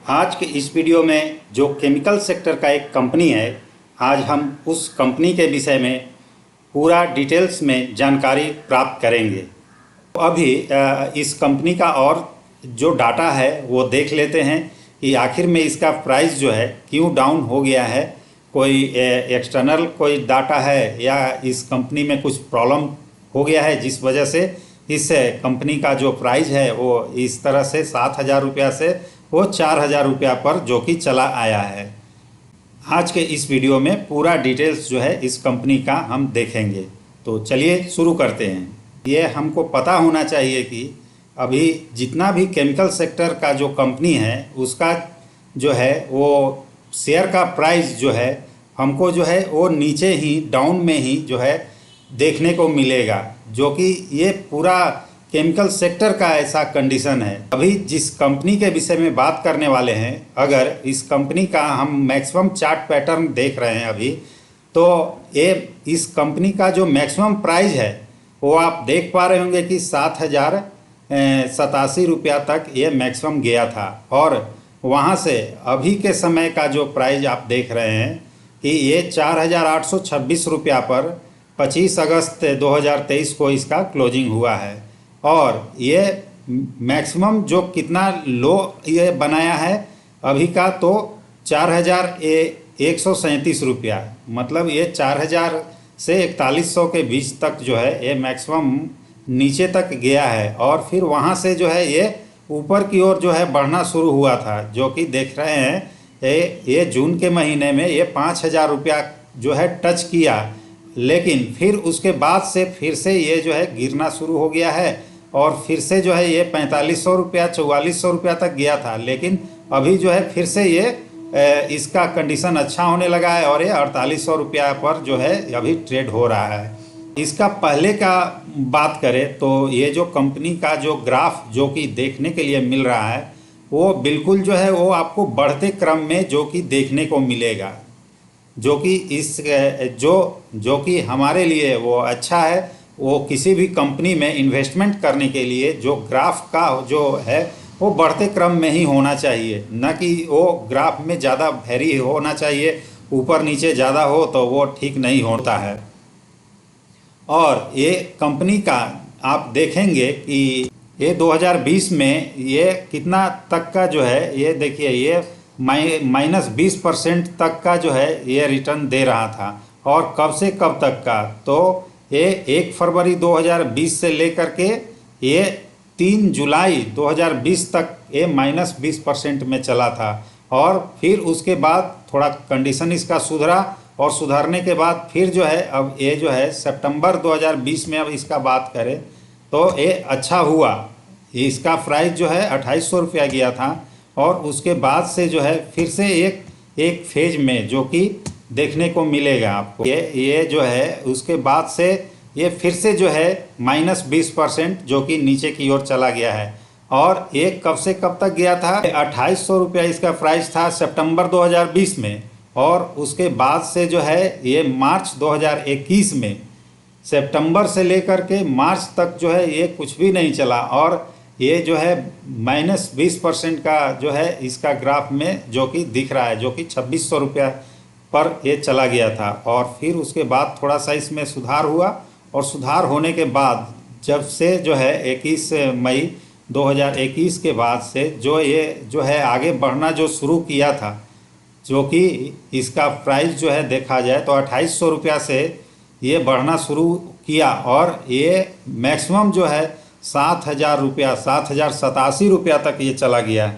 आज के इस वीडियो में जो केमिकल सेक्टर का एक कंपनी है, आज हम उस कंपनी के विषय में पूरा डिटेल्स में जानकारी प्राप्त करेंगे। तो अभी इस कंपनी का और जो डाटा है वो देख लेते हैं कि आखिर में इसका प्राइस जो है क्यों डाउन हो गया है। कोई एक्सटर्नल कोई डाटा है या इस कंपनी में कुछ प्रॉब्लम हो गया है जिस वजह से इस कंपनी का जो प्राइस है वो इस तरह से 7,000 रुपया से वो 4,000 रुपया पर जो कि चला आया है। आज के इस वीडियो में पूरा डिटेल्स जो है इस कंपनी का हम देखेंगे। तो चलिए शुरू करते हैं। ये हमको पता होना चाहिए कि अभी जितना भी केमिकल सेक्टर का जो कंपनी है उसका जो है वो शेयर का प्राइस जो है हमको जो है वो नीचे ही डाउन में ही जो है देखने को मिलेगा, जो कि ये पूरा केमिकल सेक्टर का ऐसा कंडीशन है। अभी जिस कंपनी के विषय में बात करने वाले हैं, अगर इस कंपनी का हम मैक्सिमम चार्ट पैटर्न देख रहे हैं अभी, तो ये इस कंपनी का जो मैक्सिमम प्राइस है वो आप देख पा रहे होंगे कि 7,087 रुपया तक ये मैक्सिमम गया था। और वहाँ से अभी के समय का जो प्राइस आप देख रहे हैं कि ये 4,826 रुपया पर 25 अगस्त 2023 को इसका क्लोजिंग हुआ है। और ये मैक्सिमम जो कितना लो ये बनाया है अभी का, तो 4,137 रुपया, मतलब ये 4,000 से 4,100 के बीच तक जो है ये मैक्सिमम नीचे तक गया है। और फिर वहाँ से जो है ये ऊपर की ओर जो है बढ़ना शुरू हुआ था, जो कि देख रहे हैं ये जून के महीने में ये 5,000 रुपया जो है टच किया, लेकिन फिर उसके बाद से फिर से ये जो है गिरना शुरू हो गया है। और फिर से जो है ये 4,500 रुपया 4,400 रुपया तक गया था, लेकिन अभी जो है फिर से ये इसका कंडीशन अच्छा होने लगा है और ये 4,800 रुपया पर जो है अभी ट्रेड हो रहा है। इसका पहले का बात करें तो ये जो कंपनी का जो ग्राफ जो कि देखने के लिए मिल रहा है वो बिल्कुल जो है वो आपको बढ़ते क्रम में जो कि देखने को मिलेगा, जो कि इस जो कि हमारे लिए वो अच्छा है। वो किसी भी कंपनी में इन्वेस्टमेंट करने के लिए जो ग्राफ का जो है वो बढ़ते क्रम में ही होना चाहिए, न कि वो ग्राफ में ज़्यादा वेरी होना चाहिए, ऊपर नीचे ज़्यादा हो तो वो ठीक नहीं होता है। और ये कंपनी का आप देखेंगे कि ये 2020 में ये कितना तक का जो है, ये देखिए ये -20% तक का जो है ये रिटर्न दे रहा था। और कब से कब तक का, तो ये 1 फरवरी 2020 से लेकर के ये 3 जुलाई 2020 तक ये -20% में चला था। और फिर उसके बाद थोड़ा कंडीशन इसका सुधरा और सुधरने के बाद फिर जो है अब ये जो है सितंबर 2020 में अब इसका बात करें तो ये अच्छा हुआ। इसका प्राइस जो है 2,800 रुपया गया था और उसके बाद से जो है फिर से एक फेज में जो कि देखने को मिलेगा आपको, ये जो है उसके बाद से ये फिर से जो है -20% जो कि नीचे की ओर चला गया है। और ये कब से कब तक गया था, 2,800 रुपया इसका प्राइस था सितंबर 2020 में। और उसके बाद से जो है ये मार्च 2021 में सितंबर से लेकर के मार्च तक जो है ये कुछ भी नहीं चला और ये जो है -20% का जो है इसका ग्राफ में जो कि दिख रहा है, जो कि 2,600 रुपया पर ये चला गया था। और फिर उसके बाद थोड़ा सा इसमें सुधार हुआ और सुधार होने के बाद जब से जो है 21 मई 2021 के बाद से जो ये जो है आगे बढ़ना जो शुरू किया था, जो कि इसका प्राइस जो है देखा जाए तो 2,800 रुपया से ये बढ़ना शुरू किया और ये मैक्सिमम जो है 7,000 रुपया 7,087 रुपया तक ये चला गया।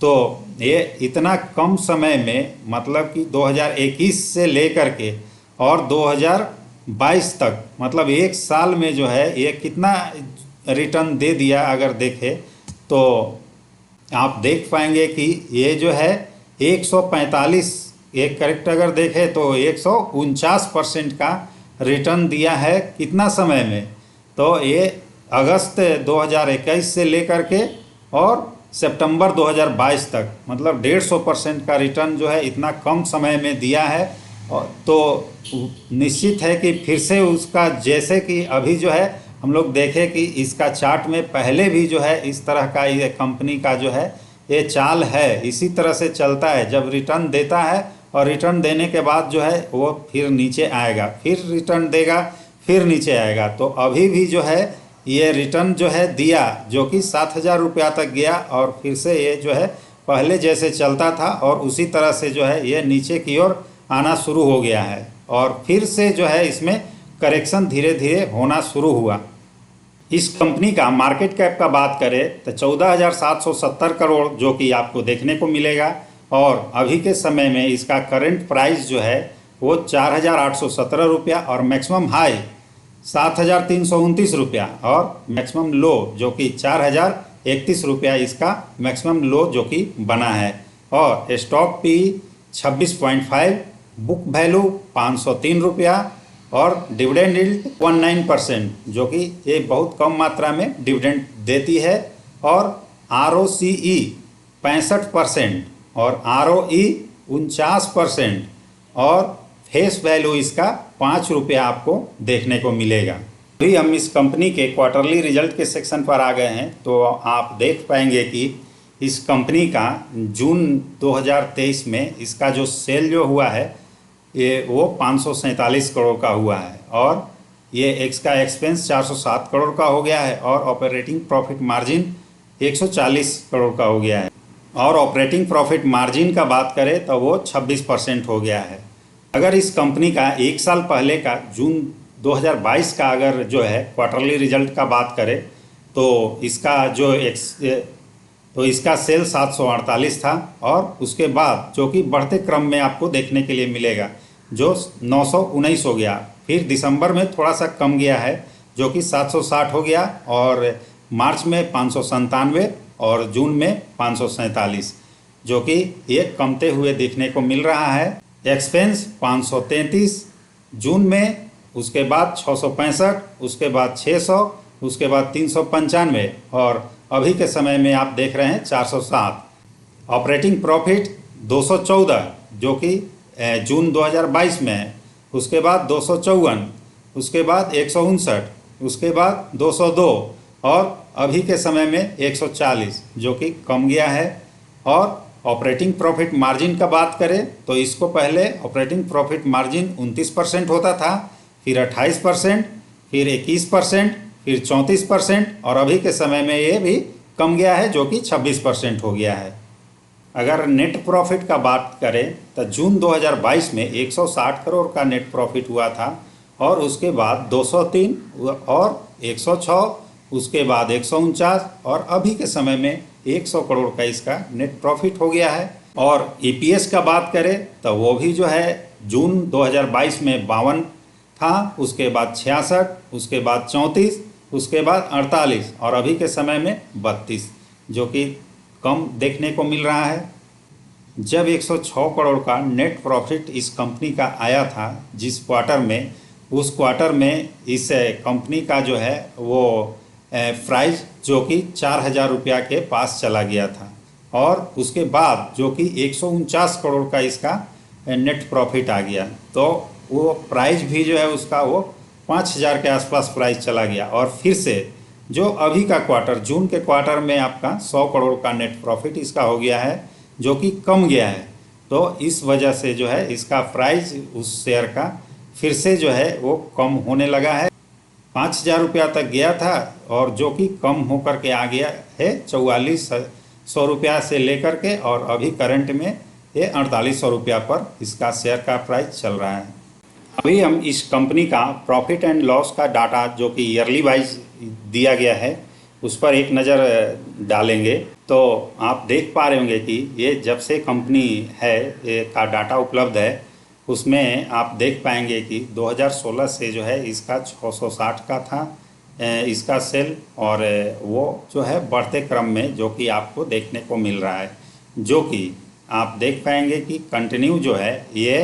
तो ये इतना कम समय में, मतलब कि 2021 से लेकर के और 2022 तक, मतलब एक साल में जो है ये कितना रिटर्न दे दिया। अगर देखें तो आप देख पाएंगे कि ये जो है 145, एक करेक्ट अगर देखें तो 149% का रिटर्न दिया है कितना समय में, तो ये अगस्त 2021 से लेकर के और सितंबर 2022 तक, मतलब 150% का रिटर्न जो है इतना कम समय में दिया है। और तो निश्चित है कि फिर से उसका, जैसे कि अभी जो है हम लोग देखें कि इसका चार्ट में पहले भी जो है इस तरह का ये कंपनी का जो है ये चाल है, इसी तरह से चलता है। जब रिटर्न देता है और रिटर्न देने के बाद जो है वो फिर नीचे आएगा, फिर रिटर्न देगा, फिर नीचे आएगा। तो अभी भी जो है ये रिटर्न जो है दिया, जो कि 7,000 रुपया तक गया और फिर से ये जो है पहले जैसे चलता था और उसी तरह से जो है ये नीचे की ओर आना शुरू हो गया है और फिर से जो है इसमें करेक्शन धीरे धीरे होना शुरू हुआ। इस कंपनी का मार्केट कैप का बात करें तो 14,770 करोड़ जो कि आपको देखने को मिलेगा और अभी के समय में इसका करंट प्राइस जो है वो 4,817 रुपया और मैक्सिमम हाई 7,329 रुपया और मैक्सिमम लो जो कि 4,031 रुपया इसका मैक्सिमम लो जो कि बना है। और स्टॉक पी 26.5, बुक वैल्यू 503 रुपया और डिविडेंड यील्ड 19% जो कि ये बहुत कम मात्रा में डिविडेंड देती है। और ROCE 65% और ROE 49% और फेस वैल्यू इसका 5 रुपया आपको देखने को मिलेगा। अभी हम इस कंपनी के क्वार्टरली रिजल्ट के सेक्शन पर आ गए हैं तो आप देख पाएंगे कि इस कंपनी का जून 2023 में इसका जो सेल जो हुआ है ये वो 547 करोड़ का हुआ है और ये इसका एक्सपेंस 407 करोड़ का हो गया है और ऑपरेटिंग प्रॉफिट मार्जिन 140 करोड़ का हो गया है। और ऑपरेटिंग प्रॉफिट मार्जिन का बात करें तो वो 26% हो गया है। अगर इस कंपनी का एक साल पहले का जून 2022 का अगर जो है क्वार्टरली रिजल्ट का बात करें तो इसका सेल 748 था और उसके बाद जो कि बढ़ते क्रम में आपको देखने के लिए मिलेगा जो 919 हो गया, फिर दिसंबर में थोड़ा सा कम गया है जो कि 760 हो गया और मार्च में 597 और जून में 547 जो कि ये कमते हुए देखने को मिल रहा है। एक्सपेंस 533 जून में, उसके बाद 665, उसके बाद 600, उसके बाद 395 और अभी के समय में आप देख रहे हैं 407। ऑपरेटिंग प्रॉफिट 214 जो कि जून 2022 में है, उसके बाद 254, उसके बाद 159, उसके बाद 202 और अभी के समय में 140 जो कि कम गया है। और ऑपरेटिंग प्रॉफिट मार्जिन का बात करें तो इसको पहले ऑपरेटिंग प्रॉफिट मार्जिन 29% होता था, फिर 28%, फिर 21%, फिर 34% और अभी के समय में ये भी कम गया है जो कि 26% हो गया है। अगर नेट प्रॉफिट का बात करें तो जून 2022 में 160 करोड़ का नेट प्रॉफिट हुआ था और उसके बाद 203 और 106, उसके बाद 149 और अभी के समय में 100 करोड़ का इसका नेट प्रॉफिट हो गया है। और EPS का बात करें तो वो भी जो है जून 2022 में 52 था, उसके बाद 66, उसके बाद 34, उसके बाद 48 और अभी के समय में 32 जो कि कम देखने को मिल रहा है। जब 106 करोड़ का नेट प्रॉफिट इस कंपनी का आया था जिस क्वार्टर में, उस क्वार्टर में इस कंपनी का जो है वो प्राइस जो कि 4,000 रुपया के पास चला गया था और उसके बाद जो कि 149 करोड़ का इसका नेट प्रॉफिट आ गया तो वो प्राइस भी जो है उसका वो 5,000 के आसपास प्राइस चला गया। और फिर से जो अभी का क्वार्टर जून के क्वार्टर में आपका 100 करोड़ का नेट प्रॉफिट इसका हो गया है जो कि कम गया है। तो इस वजह से जो है इसका प्राइस उस शेयर का फिर से जो है वो कम होने लगा है। 5,000 रुपया तक गया था और जो कि कम होकर के आ गया है 4,400 रुपया से लेकर के और अभी करंट में ये 4,800 रुपया पर इसका शेयर का प्राइस चल रहा है। अभी हम इस कंपनी का प्रॉफिट एंड लॉस का डाटा जो कि ईयरली वाइज दिया गया है उस पर एक नज़र डालेंगे तो आप देख पा रहे होंगे कि ये जब से कंपनी है ये का डाटा उपलब्ध है उसमें आप देख पाएंगे कि 2016 से जो है इसका 660 का था इसका सेल और वो जो है बढ़ते क्रम में जो कि आपको देखने को मिल रहा है जो कि आप देख पाएंगे कि कंटिन्यू जो है ये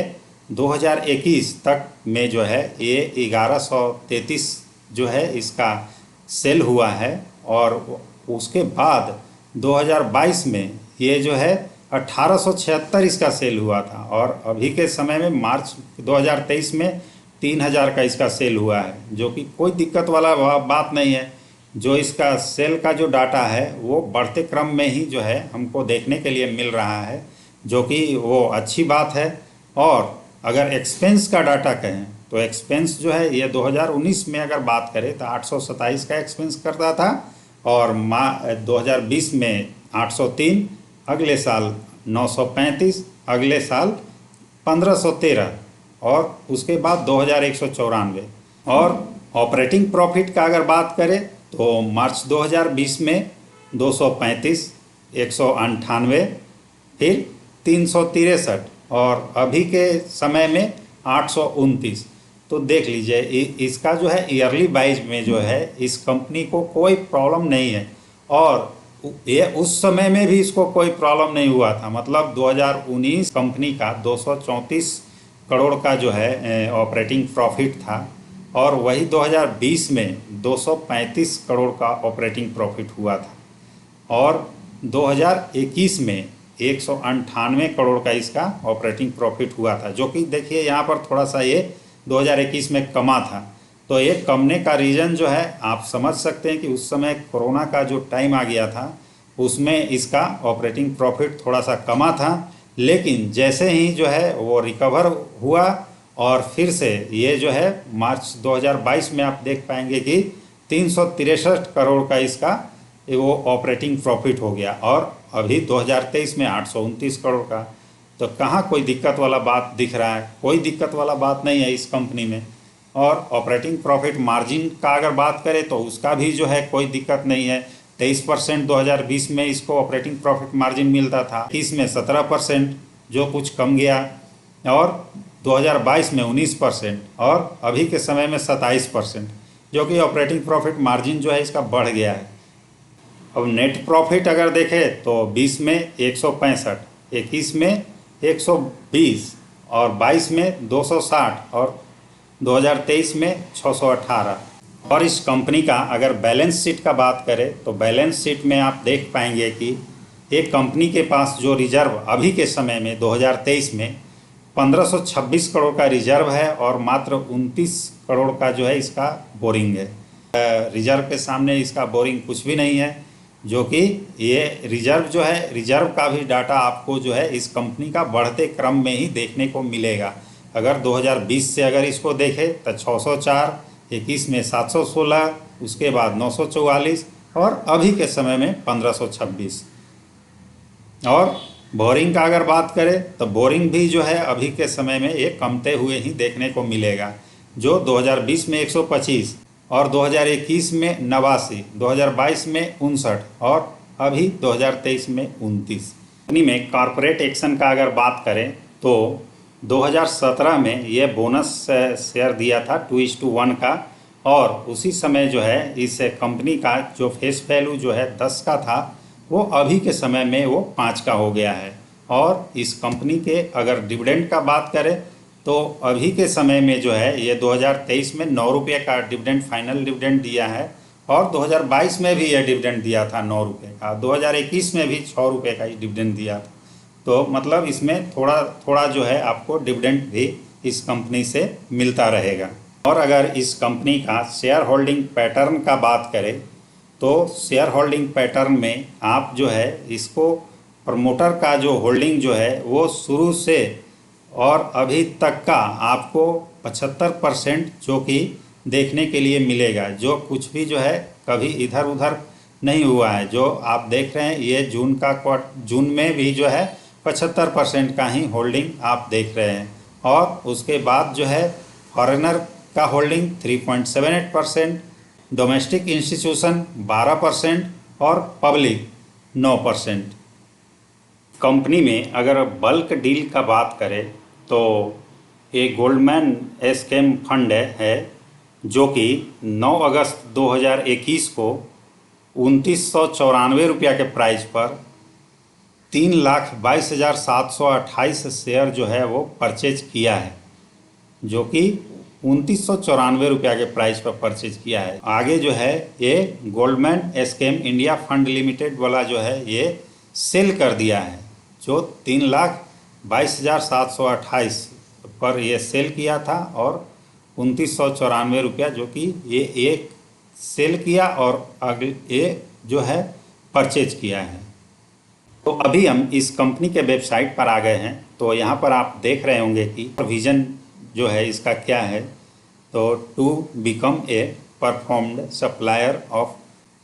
2021 तक में जो है ये 1133 जो है इसका सेल हुआ है और उसके बाद 2022 में ये जो है 1876 इसका सेल हुआ था और अभी के समय में मार्च 2023 में 3,000 का इसका सेल हुआ है जो कि कोई दिक्कत वाला बात नहीं है। जो इसका सेल का जो डाटा है वो बढ़ते क्रम में ही जो है हमको देखने के लिए मिल रहा है, जो कि वो अच्छी बात है। और अगर एक्सपेंस का डाटा कहें तो एक्सपेंस जो है ये 2019 में अगर बात करें तो 827 का एक्सपेंस करता था, और 2020 में 803, अगले साल 935, अगले साल 1513, और उसके बाद 2194। और ऑपरेटिंग प्रॉफिट का अगर बात करें तो मार्च 2020 में 235, 198, फिर 363, और अभी के समय में 829। तो देख लीजिए इसका जो है ईयरली वाइज में जो है इस कंपनी को कोई प्रॉब्लम नहीं है, और ये उस समय में भी इसको कोई प्रॉब्लम नहीं हुआ था। मतलब 2019 कंपनी का 234 करोड़ का जो है ऑपरेटिंग प्रॉफिट था, और वही 2020 में 235 करोड़ का ऑपरेटिंग प्रॉफिट हुआ था, और 2021 में 198 करोड़ का इसका ऑपरेटिंग प्रॉफिट हुआ था, जो कि देखिए यहाँ पर थोड़ा सा ये 2021 में कमा था। तो ये कमने का रीज़न जो है आप समझ सकते हैं कि उस समय कोरोना का जो टाइम आ गया था उसमें इसका ऑपरेटिंग प्रॉफिट थोड़ा सा कमा था, लेकिन जैसे ही जो है वो रिकवर हुआ और फिर से ये जो है मार्च 2022 में आप देख पाएंगे कि 363 करोड़ का इसका वो ऑपरेटिंग प्रॉफिट हो गया, और अभी 2023 में 829 करोड़ का। तो कहाँ कोई दिक्कत वाला बात दिख रहा है? कोई दिक्कत वाला बात नहीं है इस कंपनी में। और ऑपरेटिंग प्रॉफिट मार्जिन का अगर बात करें तो उसका भी जो है कोई दिक्कत नहीं है। 23% 2020 में इसको ऑपरेटिंग प्रॉफिट मार्जिन मिलता था, इसमें 17% जो कुछ कम गया, और 2022 में 19%, और अभी के समय में 27%, जो कि ऑपरेटिंग प्रॉफिट मार्जिन जो है इसका बढ़ गया है। अब नेट प्रॉफिट अगर देखें तो 20 में 165, 21 में 120, और 22 में 260, और 2023 में 618। और इस कंपनी का अगर बैलेंस शीट का बात करें तो बैलेंस शीट में आप देख पाएंगे कि एक कंपनी के पास जो रिजर्व अभी के समय में 2023 में 1526 करोड़ का रिजर्व है, और मात्र 29 करोड़ का जो है इसका बोरिंग है। रिजर्व के सामने इसका बोरिंग कुछ भी नहीं है, जो कि ये रिजर्व जो है, रिजर्व का भी डाटा आपको जो है इस कंपनी का बढ़ते क्रम में ही देखने को मिलेगा। अगर 2020 से अगर इसको देखें तो 604, 21 में 716, उसके बाद 944, और अभी के समय में 1526। और बोरिंग का अगर बात करें तो बोरिंग भी जो है अभी के समय में ये कमते हुए ही देखने को मिलेगा, जो 2020 में 125, और 2021 में 89, 2022 में 59, और अभी 2023 में 29। कंपनी में कॉरपोरेट एक्शन का अगर बात करें तो 2017 में ये बोनस शेयर दिया था 2:1 का, और उसी समय जो है इस कंपनी का जो फेस वैल्यू जो है 10 का था वो अभी के समय में वो 5 का हो गया है। और इस कंपनी के अगर डिविडेंड का बात करें तो अभी के समय में जो है ये 2023 में 9 रुपये का डिविडेंड, फाइनल डिविडेंड दिया है, और 2022 में भी यह डिविडेंड दिया था 9 रुपये का, 2021 में भी 6 रुपये का ही डिविडेंड दिया था। तो मतलब इसमें थोड़ा थोड़ा जो है आपको डिविडेंड भी इस कंपनी से मिलता रहेगा। और अगर इस कंपनी का शेयर होल्डिंग पैटर्न का बात करें तो शेयर होल्डिंग पैटर्न में आप जो है इसको प्रमोटर का जो होल्डिंग जो है वो शुरू से और अभी तक का आपको 75% जो कि देखने के लिए मिलेगा, जो कुछ भी जो है कभी इधर उधर नहीं हुआ है। जो आप देख रहे हैं ये जून में भी जो है 75% का ही होल्डिंग आप देख रहे हैं, और उसके बाद जो है फॉरेनर का होल्डिंग 3.78%, डोमेस्टिक इंस्टीट्यूशन 12%, और पब्लिक 9%। कंपनी में अगर बल्क डील का बात करें तो ये गोल्डमैन एस्केम फंड है, जो कि 9 अगस्त 2021 को 2994 रुपया के प्राइस पर 3,22,728 शेयर जो है वो परचेज किया है, जो कि 2994 रुपया के प्राइस पर परचेज किया है। आगे जो है ये गोल्डमैन एस्केम इंडिया फंड लिमिटेड वाला जो है ये सेल कर दिया है, जो 3,22,728 पर ये सेल किया था, और 2994 रुपया जो कि ये एक सेल किया और अगले ये जो है परचेज किया है। तो अभी हम इस कंपनी के वेबसाइट पर आ गए हैं। तो यहाँ पर आप देख रहे होंगे कि विजन जो है इसका क्या है। तो to become a performed supplier of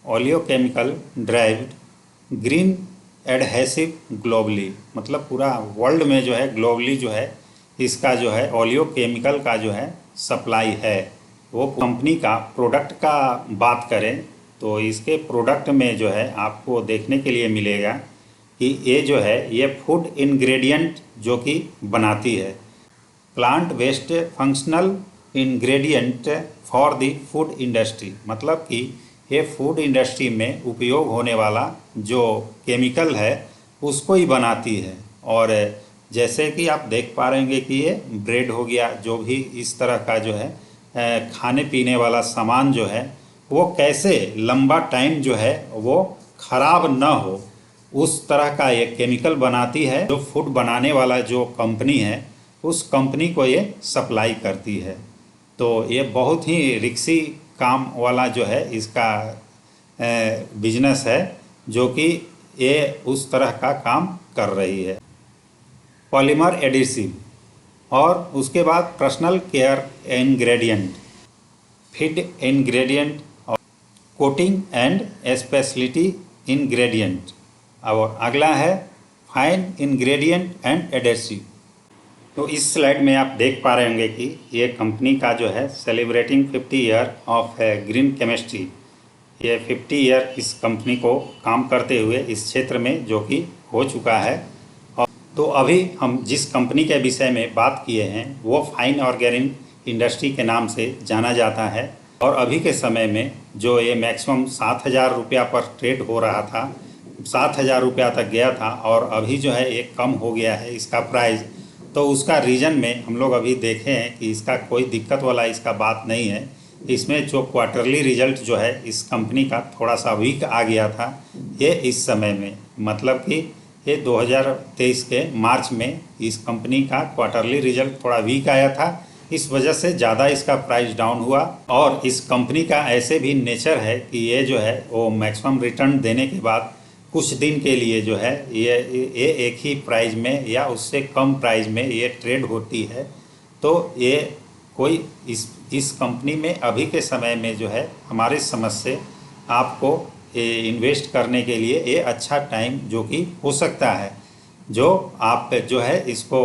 oleochemical derived green adhesive globally, मतलब पूरा वर्ल्ड में जो है ग्लोबली जो है इसका जो है ओलियोकेमिकल का जो है सप्लाई है। वो कंपनी का प्रोडक्ट का बात करें तो इसके प्रोडक्ट में जो है आपको देखने के लिए मिलेगा कि ये जो है ये फूड इंग्रेडिएंट जो कि बनाती है, plant waste functional ingredient for the food industry, मतलब कि ये फूड इंडस्ट्री में उपयोग होने वाला जो केमिकल है उसको ही बनाती है। और जैसे कि आप देख पा रहे होंगे कि ये ब्रेड हो गया, जो भी इस तरह का जो है खाने पीने वाला सामान जो है वो कैसे लंबा टाइम जो है वो ख़राब न हो उस तरह का ये केमिकल बनाती है। जो फूड बनाने वाला जो कंपनी है उस कंपनी को ये सप्लाई करती है। तो ये बहुत ही रिक्सी काम वाला जो है इसका बिजनेस है, जो कि ये उस तरह का काम कर रही है। पॉलीमर एडिसिव और उसके बाद personal care ingredient, feed ingredient और कोटिंग एंड स्पेशलिटी इंग्रेडिएंट। और अगला है फाइन इंग्रेडिएंट एंड एडेसिव। तो इस स्लाइड में आप देख पा रहे होंगे कि ये कंपनी का जो है celebrating 50 year of green chemistry, ये 50 ईयर इस कंपनी को काम करते हुए इस क्षेत्र में जो कि हो चुका है। और तो अभी हम जिस कंपनी के विषय में बात किए हैं वो फाइन ऑर्गेनिक इंडस्ट्री के नाम से जाना जाता है। और अभी के समय में जो ये मैक्सिमम 7,000 रुपया पर ट्रेड हो रहा था, 7,000 रुपया तक गया था और अभी जो है ये कम हो गया है इसका प्राइस। तो उसका रीज़न में हम लोग अभी देखे हैं कि इसका कोई दिक्कत वाला इसका बात नहीं है। इसमें जो क्वार्टरली रिजल्ट जो है इस कंपनी का थोड़ा सा वीक आ गया था ये इस समय में, मतलब कि ये 2023 के मार्च में इस कंपनी का क्वार्टरली रिजल्ट थोड़ा वीक आया था, इस वजह से ज़्यादा इसका प्राइस डाउन हुआ। और इस कंपनी का ऐसे भी नेचर है कि ये जो है वो मैक्सिमम रिटर्न देने के बाद कुछ दिन के लिए जो है ये एक ही प्राइस में या उससे कम प्राइस में ये ट्रेड होती है। तो ये कोई इस कंपनी में अभी के समय में जो है हमारे समझ से आपको इन्वेस्ट करने के लिए ये अच्छा टाइम जो कि हो सकता है, जो आप जो है इसको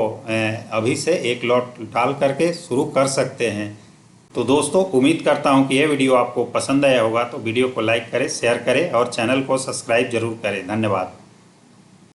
अभी से एक लॉट डाल करके शुरू कर सकते हैं। तो दोस्तों उम्मीद करता हूं कि यह वीडियो आपको पसंद आया होगा। तो वीडियो को लाइक करें, शेयर करें और चैनल को सब्सक्राइब जरूर करें। धन्यवाद।